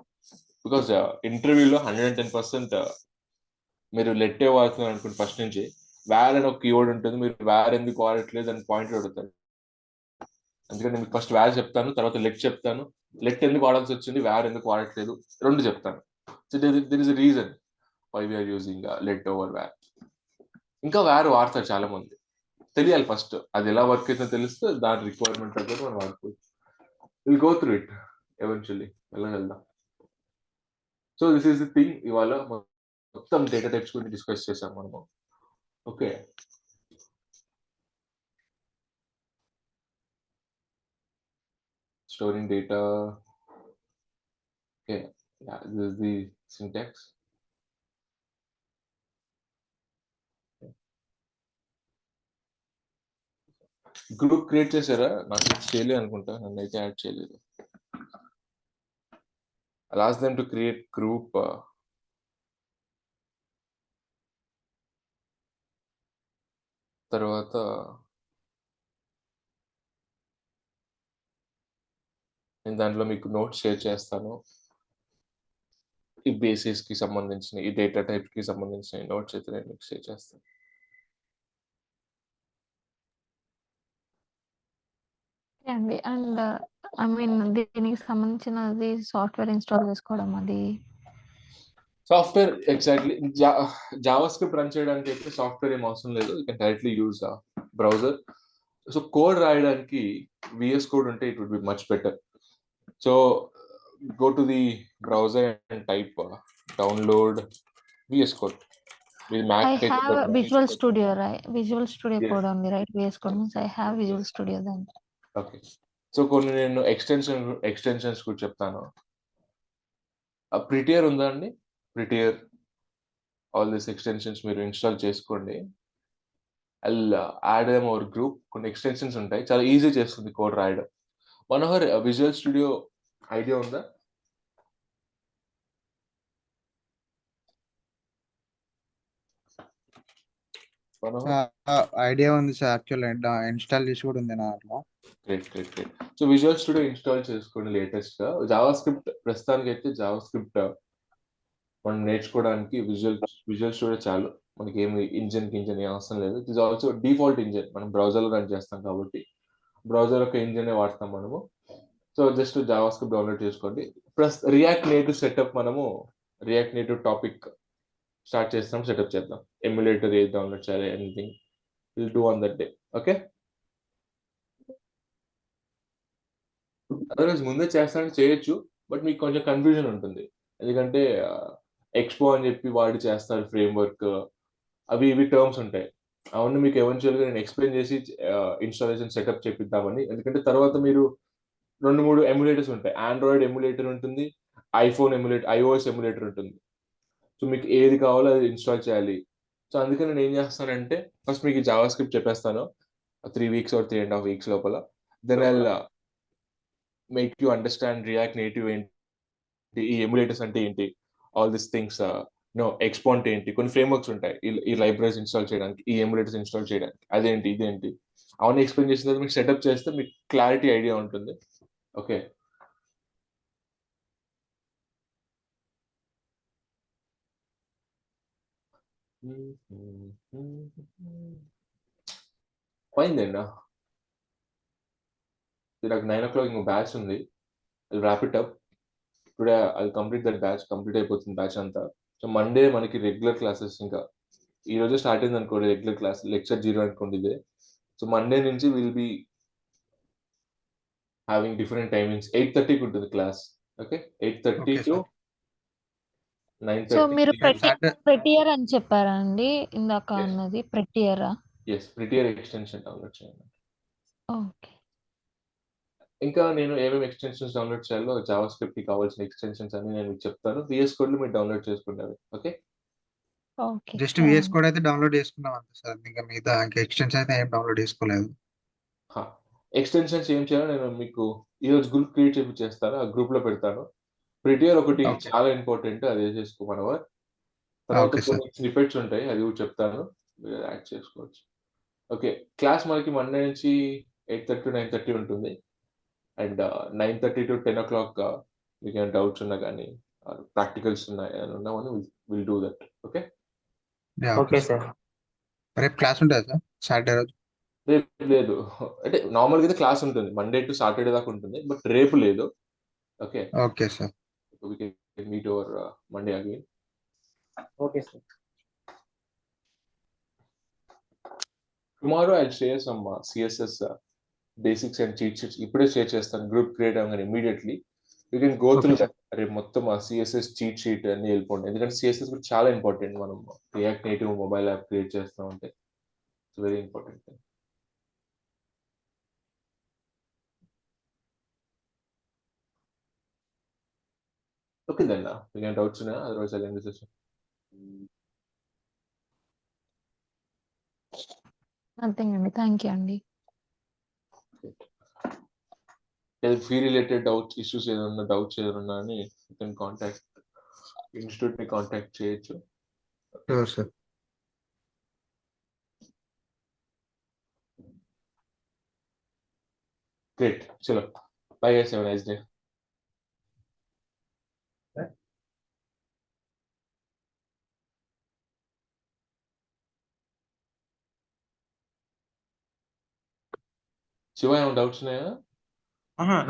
A: బికాస్ ఇంటర్వ్యూలో 110% మీరు లెట్టే వాడుతున్నారు అనుకుంటే ఫస్ట్ నుంచి వ్యార్ అని ఒక కీవర్డ్ ఉంటుంది. మీరు వ్యార్ ఎందుకు వాడట్లేదు అని పాయింట్ అడుగుతారు. అందుకని మీకు ఫస్ట్ వ్యార్ చెప్తాను, తర్వాత లెట్ చెప్తాను. లెట్ ఎందుకు వాడాల్సి వచ్చింది, వ్యార్ ఎందుకు వాడట్లేదు, రెండు చెప్తాను. So there is a reason why we are using let over var. ఇంకా వ్యార్ వాడతారు చాలా మంది, తెలియాలి ఫస్ట్ అది ఎలా వర్క్ అయితే తెలిస్తే దాని రిక్వైర్మెంట్ తగ్గట్టు మనం వాడుకోవచ్చు. Will go through it eventually, వెళ్దాం. So this is the thing. ఇవాళ మొత్తం డేటా టైప్స్ గురించి డిస్కస్ చేసాం మనము. Okay, storing data. Okay, yeah, this is the syntax. Group create చేశారా? నాకు చేయలేదు అనుకుంటా, నన్ను అయితే యాడ్ చేయలేదు. I'll ask them to create group. తర్వాత నేను దాంట్లో మీకు నోట్స్ షేర్ చేస్తాను. ఈ బేసిస్ కి సంబంధించిన, ఈ డేటా టైప్ కి సంబంధించిన నోట్స్ అయితే నేను మీకు షేర్ చేస్తాను.
B: అండి. అండ్ ఐ మీన్ దీనికి సంబంధించినది సాఫ్ట్వేర్ ఇన్స్టాల్ చేసుకోవడం, అది
A: software exactly JavaScript run చేయడానికి అయితే సాఫ్ట్వేర్ ఏం అవసరం లేదు. You can directly use browser. So code రాయడానికి VS కోడ్ ఉంటే it would be much better. So go to the browser and type download VS Code. With Mac,
B: I have Visual Studio, right? Visual Studio
A: Yes.
B: code ఉంది, right? VS Code means I have Visual Studio then.
A: Okay. So కొన్ని నేను extensions కూడా చెప్తాను. Prettier ఉందా అండి? Prettier, all this extensions మీరు install చేసుకోండి. I'll add them our group. కొన్ని ఎక్స్టెన్షన్స్ ఉంటాయి, చాలా ఈజీ చేస్తుంది కోడ్ రాయడం. మనోహర్, విజువల్ స్టూడియో ఐడియా ఉందా?
C: ఐడియా ఉంది సార్. యాక్చువల్ ఇన్స్టాల్ చేసి కూడా ఉంది నా దాంట్లో.
A: Great. So visual studio install చేసుకోండి లేటెస్ట్ గా. జావా స్క్రిప్ట్ ప్రస్తుతానికి అయితే జావా స్క్రిప్ట్ మనం నేర్చుకోవడానికి విజువల్స్ కూడా చాలు. మనకి ఏమి ఇంజన్ ఏం అవసరం లేదు. It is also default engine. మనం బ్రౌజర్లో రన్ చేస్తాం కాబట్టి బ్రౌజర్ యొక్క ఇంజనే వాడతాం మనము. సో జస్ట్ జావాస్క్రిప్ట్ డౌన్లోడ్ చేసుకోండి. ప్లస్ రియాక్ట్ నేటివ్ సెటప్, మనము రియాక్ట్ నేటివ్ టాపిక్ స్టార్ట్ చేస్తాం, సెటప్ చేద్దాం. ఎమ్యులేటర్ ఏది డౌన్లోడ్ చేయాలి, anything will do on that day. Okay, otherwise ముందే చేస్తానంటే చేయొచ్చు, బట్ మీకు కొంచెం కన్ఫ్యూజన్ ఉంటుంది. ఎందుకంటే ఎక్స్పో అని చెప్పి వాడి చేస్తారు ఫ్రేమ్ వర్క్, అవి ఇవి టర్మ్స్ ఉంటాయి. అవన్నీ మీకు ఎవెన్చువల్గా నేను ఎక్స్ప్లెయిన్ చేసి ఇన్స్టాలేషన్ సెటప్ చేపిద్దామని. ఎందుకంటే తర్వాత మీరు 2-3 ఎమ్యులేటర్స్ ఉంటాయి. ఆండ్రాయిడ్ ఎమ్యులేటర్ ఉంటుంది, ఐఓఎస్ ఎమ్యులేటర్ ఉంటుంది. సో మీకు ఏది కావాలో అది ఇన్స్టాల్ చేయాలి. సో అందుకని నేను ఏం చేస్తానంటే ఫస్ట్ మీకు జావా స్క్రిప్ట్ చెప్పేస్తాను 3 వీక్స్ ఆర్ 3.5 వీక్స్ లోపల. Then I make you understand React Native ఏంటి, ఈ ఎమ్యులేటర్స్ అంటే ఏంటి, ఆల్ దిస్ థింగ్స్, ఎక్స్పో అంటే ఏంటి, కొన్ని ఫ్రేమ్వర్క్స్ ఉంటాయి ఈ లైబ్రరీస్ ఇన్స్టాల్ చేయడానికి, ఈ ఎమ్యులేటర్స్ ఇన్స్టాల్ చేయడానికి, అదేంటి ఇదేంటి అవన్నీ ఎక్స్ప్లెయిన్ చేసిన తర్వాత మీకు సెటప్ చేస్తే మీకు క్లారిటీ ఐడియా ఉంటుంది. ఓకే, పోయిందండి. నాకు 9 o'clock ఇంకో బ్యాచ్ ఉంది. Wrap it up today. అది కంప్లీట్ దట్ బ్యాచ్, కంప్లీట్ అయిపోతుంది బ్యాచ్ అంతా. సో మండే మనకి రెగ్యులర్ క్లాసెస్. ఇంకా ఈ రోజు స్టార్ట్ అయింది అనుకోండి రెగ్యులర్ క్లాస్, లెక్చర్ 0 అనుకోండి ఇదే. సో మండే నుంచి will be having different timings. 8:30కి ఉంటుంది class. Okay, 8:30
C: Okay,
A: to
C: sir.
A: 9:30.
B: మీరు
C: Saturday.
B: ప్రెటియర్ అని చెప్పారా అండి ఇందాక
A: Yes.
B: అన్నది? ప్రెటియరా?
A: ఎస్, ప్రిటియర్ ఎక్స్టెన్షన్ డౌన్లోడ్ చేయండి.
B: ఓకే.
A: ఇంకా నేను ఏమేమి ఎక్స్టెన్షన్స్ డౌన్లోడ్ చేయాలో, జావా స్క్రిప్ట్ కి కావాల్సిన ఎక్స్టెన్షన్స్ అని నేను మీకు చెప్తాను. VS కోడ్ లో మీరు డౌన్లోడ్ చేసుకుంటారు. ఓకే,
B: ఓకే,
C: జస్ట్
B: సరే
C: VS
B: అండి.
C: కోడ్ అయితే డౌన్లోడ్ చేసుకున్నాం అంతే సార్. ఇంకా మిగతా ఇంకా ఎక్స్టెన్షన్ అయితే ఏం డౌన్లోడ్ చేసుకోలేదు.
A: ఎక్స్టెన్షన్స్ ఏం చేయాలో నేను మీకు ఈరోజు గ్రూప్ క్రియేట్ చేస్తాను, ఆ గ్రూప్ లో పెడతాను. ప్రిటియర్ ఒకటి
C: Okay.
A: చాలా ఇంపార్టెంట్, అది చేసుకోమనవా. తర్వాత
C: Okay, sir.
A: కొన్ని స్నిపెట్స్ ఉంటాయి, అది కూడా చెప్తాను, మీరు యాడ్ చేసుకోవచ్చు. ఓకే, క్లాస్ మనకి మండే నుంచి 8:30 to 9:30 ఉంటుంది. అండ్ 9:30 to 10 o'clock మీకు ఏమైనా డౌట్స్ ఉన్నా కానీ, ప్రాక్టికల్స్ ఉన్నామని will do that. Okay,
C: Yeah,
D: okay
C: okay, sir.
D: Sir.
C: రేపు క్లాస్ ఉంటుంది సార్ సాటర్డే రోజు.
A: రేపు లేదు. అంటే నార్మల్గా అయితే క్లాస్ ఉంటుంది, మండే టు సాటర్డే దాకా ఉంటుంది, బట్ రేపు లేదు. Okay,
C: okay sir.
A: we can meet over Monday again.
D: Okay sir.
A: Tomorrow I'll share some CSS basics and cheat sheets. ఇప్పుడే షేర్ చేస్తాను, గ్రూప్ క్రియేట్ అవ్వగానే immediately you can go through
C: Okay, sir.
A: That. రేపు మొత్తం ఆ CSS cheat sheet అన్ని వెళ్ళిపోండి. ఎందుకంటే CSS కూడా చాలా ఇంపార్టెంట్. మనం React Native mobile app create చేస్తూ ఉంటే it's very important. Okay then, మీకు ఏమైనా డౌట్స్ ఉన్నాయా? Otherwise I'll end the session.
B: Nothing అండి, థ్యాంక్ యూ అండి.
A: ఫీ రిలేటెడ్ డౌట్స్, ఇష్యూస్ ఏదైనా డౌట్స్ ఏదైనా అని యూ కెన్ కాంటాక్ట్ ఇన్స్టిట్యూట్ ని కాంటాక్ట్ చేయొచ్చు.
C: Sure, sir.
A: Great. Chalo. Bye guys. Have a nice day. Shiva, ఏమైనా డౌట్స్ ఉన్నాయా?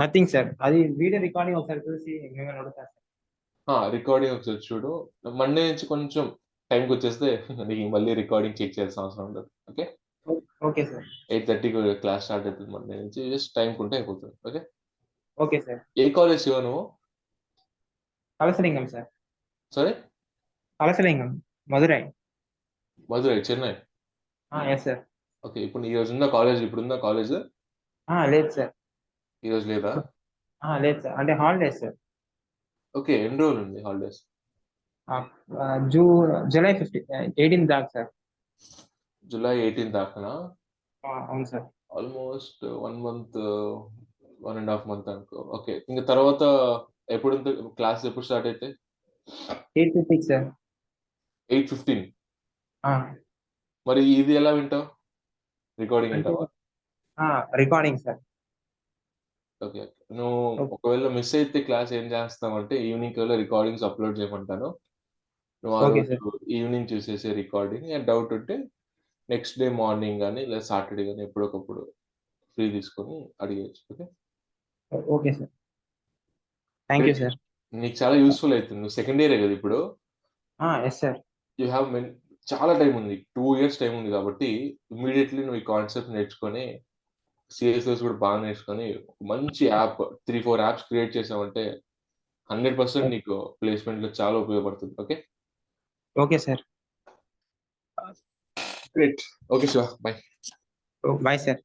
D: Nothing sir. అది వీడియో రికార్డింగ్ ఒకసారి చూసి మేము అడుగుతాం సార్.
A: రికార్డింగ్ ఒకసారి చూడు. మండే నుంచి కొంచెం టైంకి వచ్చేస్తే నీకు మళ్ళీ రికార్డింగ్ చెక్ చేయాల్సిన అవసరం ఉండదు. Okay,
D: okay sir.
A: 8:30కి క్లాస్ స్టార్ట్ అవుతుంది మండే నుంచి. జస్ట్ టైంకి ఉంటే అయిపోతుంది. Okay,
D: okay sir.
A: ఏ కాలేజ్ శివ నువ్వు?
D: కలసలింగం సార్.
A: సరే,
D: Kalasalingam, Madurai.
A: Madurai, Chennai.
D: Yes sir.
A: Okay, ఇప్పుడు ఈ రోజు ఉందా కాలేజ్? ఇప్పుడు ఉందా కాలేజ్?
D: లేదు సార్.
A: ఈ రోజు లేదా?
D: లేదు సార్, అంటే హాలిడేస్ సార్.
A: ఓకే, ఎన్ని రోజులు ఉంది హాలిడేస్?
D: జూలై 18 దాకా సార్.
A: జూలై 18 దాకా?
D: అవును సార్.
A: ఆల్మోస్ట్ 1 month, 1.5 month అనుకో. ఓకే, ఇంకా తర్వాత ఎప్పుడు క్లాస్ ఎప్పుడు స్టార్ట్ అయితే?
D: 8:50 సార్.
A: 8:15. మరి ఇది ఎలా వింటావు? రికార్డింగ్ వింటావా?
D: Recording sir.
A: ఓకే, నువ్వు ఒకవేళ మిస్ అయితే క్లాస్ ఏం చేస్తామంటే ఈవినింగ్ కల్లా రికార్డింగ్స్ అప్లోడ్ చేయమంటాను. నువ్వు ఆ
D: Okay,
A: రోజు ఈవినింగ్ చూసేసే రికార్డింగ్. డౌట్ ఉంటే నెక్స్ట్ డే మార్నింగ్ కానీ లేదా సాటర్డే కానీ ఎప్పుడొకప్పుడు ఫ్రీ తీసుకొని అడిగేయచ్చు. Okay,
D: Okay, sir. Thank you, sir.
A: నీకు చాలా యూస్ఫుల్ అవుతుంది. నువ్వు సెకండ్ ఇయరే కదా ఇప్పుడు.
D: Yes, sir.
A: యూ హ్యావ్ చాలా టైం ఉంది, 2 years టైం ఉంది కాబట్టి ఇమీడియట్లీ నువ్వు ఈ కాన్సెప్ట్ నేర్చుకొని సిఎస్ఎస్ కూడా బాగా నేర్చుకొని మంచి యాప్ 3-4 యాప్స్ క్రియేట్ చేసావంటే 100% నీకు ప్లేస్మెంట్ లో చాలా ఉపయోగపడుతుంది. Okay,
D: Okay, sir.
A: Great. Okay Shiva, by.
D: Bye, sir.